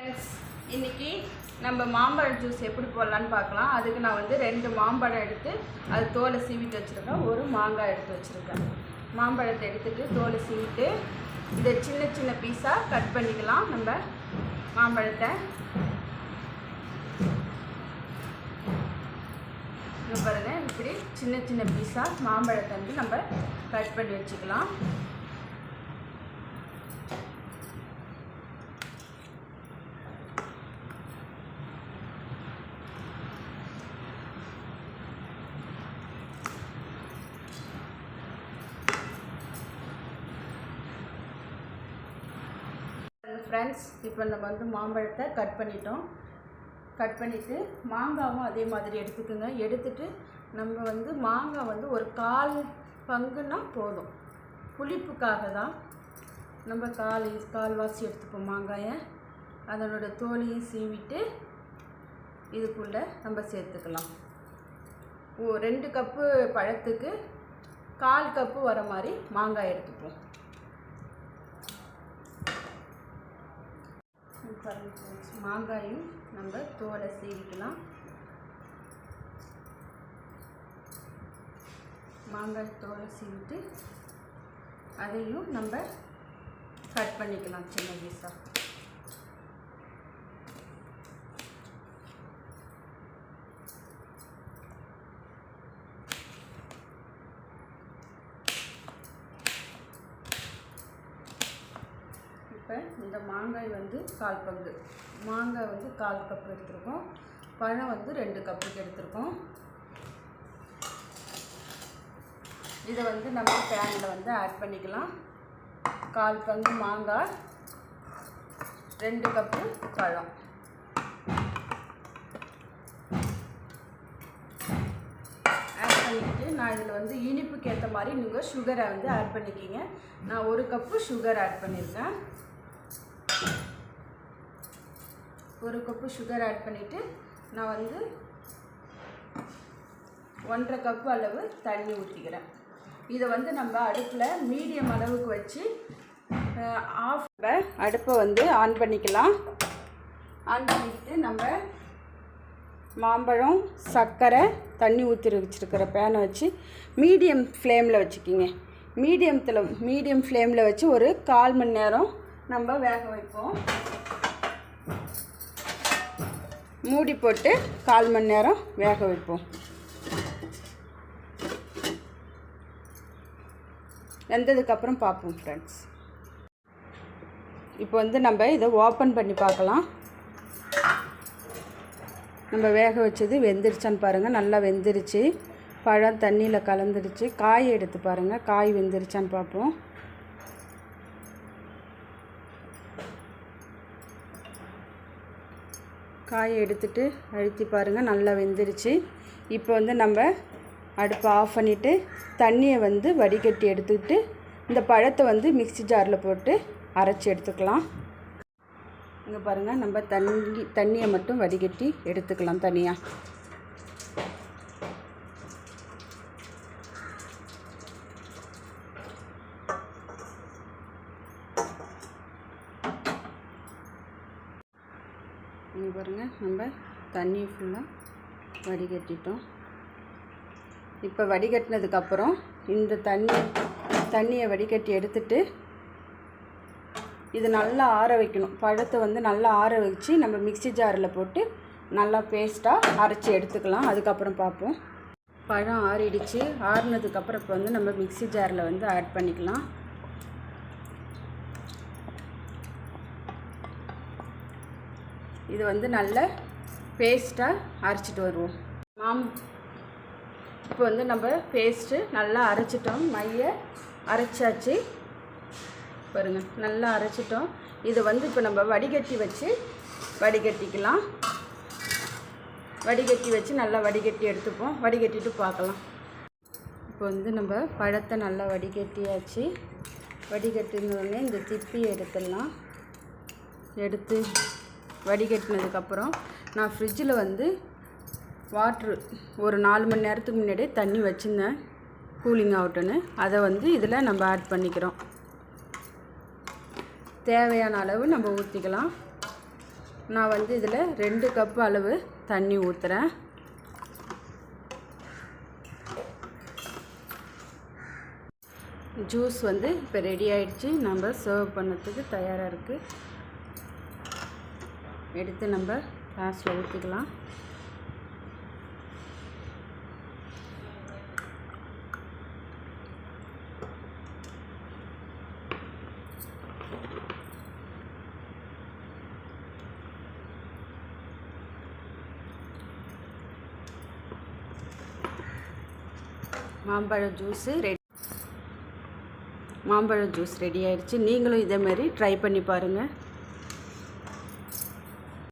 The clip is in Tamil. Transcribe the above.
ஃப்ரெண்ட்ஸ், இன்றைக்கி நம்ம மாம்பழ ஜூஸ் எப்படி போடலான்னு பார்க்கலாம். அதுக்கு நான் வந்து 2 மாம்பழம் எடுத்து அது தோலை சீவிட்டு வச்சுருக்கேன். ஒரு மாங்காய் எடுத்து வச்சுருக்கேன். மாம்பழத்தை எடுத்துகிட்டு தோலை சீவிட்டு இதை சின்ன சின்ன பீஸாக கட் பண்ணிக்கலாம். நம்ம மாம்பழத்தை இங்கே பாருங்கள், இப்படி சின்ன சின்ன பீஸாக மாம்பழத்தை வந்து நம்ம கட் பண்ணி வச்சுக்கலாம். ஃப்ரெண்ட்ஸ், இப்போ நம்ம வந்து மாம்பழத்தை கட் பண்ணிட்டோம். கட் பண்ணிவிட்டு மாங்காவும் அதே மாதிரி எடுத்துக்கோங்க. எடுத்துகிட்டு நம்ம வந்து மாங்காய் வந்து ஒரு 1/4 பங்குன்னா போதும். புளிப்புக்காக தான் நம்ம கால்வாசி எடுத்துப்போம் மாங்காயை. அதனோட தோலையும் சீவிட்டு இதுக்குள்ளே நம்ம சேர்த்துக்கலாம். 2 கப்பு பழத்துக்கு 1/4 கப்பு வர மாதிரி மாங்காய் எடுத்துப்போம். மாங்காயும் நம்ம தோலை சீவிக்கலாம். மாங்காய் தோலை சீவிட்டு அதையும் நம்ம கட் பண்ணிக்கலாம் சின்ன பீஸாக. இப்போ இந்த மாங்காய் வந்து 1/4 பங்கு, மாங்காய் வந்து 1/4 கப்பு எடுத்துருக்கோம். பழம் வந்து 2 கப்புக்கு எடுத்துருக்கோம். இதை வந்து நம்ம பேனில் வந்து ஆட் பண்ணிக்கலாம். 1/4 பங்கு மாங்காய், 2 கப்பு பழம். ஆட் பண்ணிக்கிட்டு நான் இதில் வந்து இனிப்புக்கு ஏற்ற மாதிரி நீங்கள் சுகரை வந்து ஆட் பண்ணிக்கிங்க. நான் 1 கப்பு சுகர் ஆட் பண்ணியிருக்கேன். 1 கப்பு சுகர் ஆட் பண்ணிவிட்டு நான் வந்து 1/2 கப்பு அளவு தண்ணி ஊற்றிக்கிறேன். இதை வந்து நம்ம அடுப்பில் மீடியம் அளவுக்கு வச்சு அடுப்பை வந்து ஆன் பண்ணிக்கலாம். ஆன் பண்ணிக்கிட்டு நம்ம மாம்பழம், சர்க்கரை, தண்ணி ஊற்றி வச்சுருக்கிற பேனை வச்சு மீடியம் ஃப்ளேமில் வச்சுக்கிங்க. மீடியம் ஃப்ளேமில் வச்சு ஒரு 1/4 மணி நேரம் நம்ம வேக வைப்போம். மூடி போட்டு 1/4 மணி நேரம் வேக வைப்போம். வெந்ததுக்கப்புறம் பார்ப்போம் ஃப்ரெண்ட்ஸ். இப்போ வந்து நம்ம இதை ஓப்பன் பண்ணி பார்க்கலாம். நம்ம வேக வச்சது வெந்துருச்சான்னு பாருங்கள். நல்லா வெந்துருச்சு. பழம் தண்ணியில் கலந்துருச்சு. காய் எடுத்து பாருங்கள், காய் வெந்துருச்சான்னு பார்ப்போம். காயை எடுத்துகிட்டு அழுத்தி பாருங்கள், நல்லா வெந்துருச்சு. இப்போ வந்து நம்ம அடுப்பை ஆஃப் பண்ணிவிட்டு தண்ணியை வந்து வடிகட்டி எடுத்துக்கிட்டு இந்த பழத்தை வந்து மிக்ஸி ஜாரில் போட்டு அரைச்சி எடுத்துக்கலாம். இங்கே பாருங்கள், நம்ம தண்ணியை மட்டும் வடிகட்டி எடுத்துக்கலாம் தனியாக. இங்கே பாருங்கள், நம்ம தண்ணி ஃபுல்லாக வடிகட்டிட்டோம். இப்போ வடிகட்டினதுக்கப்புறம் இந்த தண்ணியை வடிகட்டி எடுத்துட்டு இது நல்லா ஆற வைக்கணும். பழத்தை வந்து நல்லா ஆற வச்சு நம்ம மிக்ஸி ஜாரில் போட்டு நல்லா பேஸ்ட்டாக அரைச்சி எடுத்துக்கலாம். அதுக்கப்புறம் பார்ப்போம். பழம் ஆறிடுச்சு. ஆறினதுக்கப்புறம் இப்போ வந்து நம்ம மிக்ஸி ஜாரில் வந்து ஆட் பண்ணிக்கலாம். இது வந்து நல்ல பேஸ்ட்டாக அரைச்சிட்டு வருவோம். இப்போ வந்து நம்ம பேஸ்ட்டு நல்லா அரைச்சிட்டோம். மையை அரைச்சாச்சு பாருங்கள், நல்லா அரைச்சிட்டோம். இதை வந்து இப்போ நம்ம வடிகட்டிக்கலாம். வடிகட்டி வச்சு நல்லா வடிகட்டி எடுத்துப்போம். வடிகட்டிட்டு பார்க்கலாம். இப்போ வந்து நம்ம பழத்தை நல்லா வடிகட்டியாச்சு. வடிகட்டினோடனே இந்த திப்பியை எடுத்துடலாம். எடுத்து வடிகட்டினதுக்கப்புறம் நான் ஃப்ரிட்ஜில் வந்து வாட்ரு ஒரு 4 மணி நேரத்துக்கு முன்னாடியே தண்ணி வச்சுருந்தேன் கூலிங் ஆகட்டுன்னு. அதை வந்து இதில் நம்ம ஆட் பண்ணிக்கிறோம். தேவையான அளவு நம்ம ஊற்றிக்கலாம். நான் வந்து இதில் 2 கப் அளவு தண்ணி ஊற்றுறேன். ஜூஸ் வந்து இப்போ ரெடி ஆயிடுச்சு. நம்ம சர்வ் பண்ணதுக்கு தயாராக இருக்குது. எடுத்து நம்ம கிளாஸில் ஊற்றிக்கலாம். மாம்பழ ஜூஸ் ரெடி ஆயிடுச்சு. நீங்களும் இதே மாதிரி ட்ரை பண்ணி பாருங்கள்.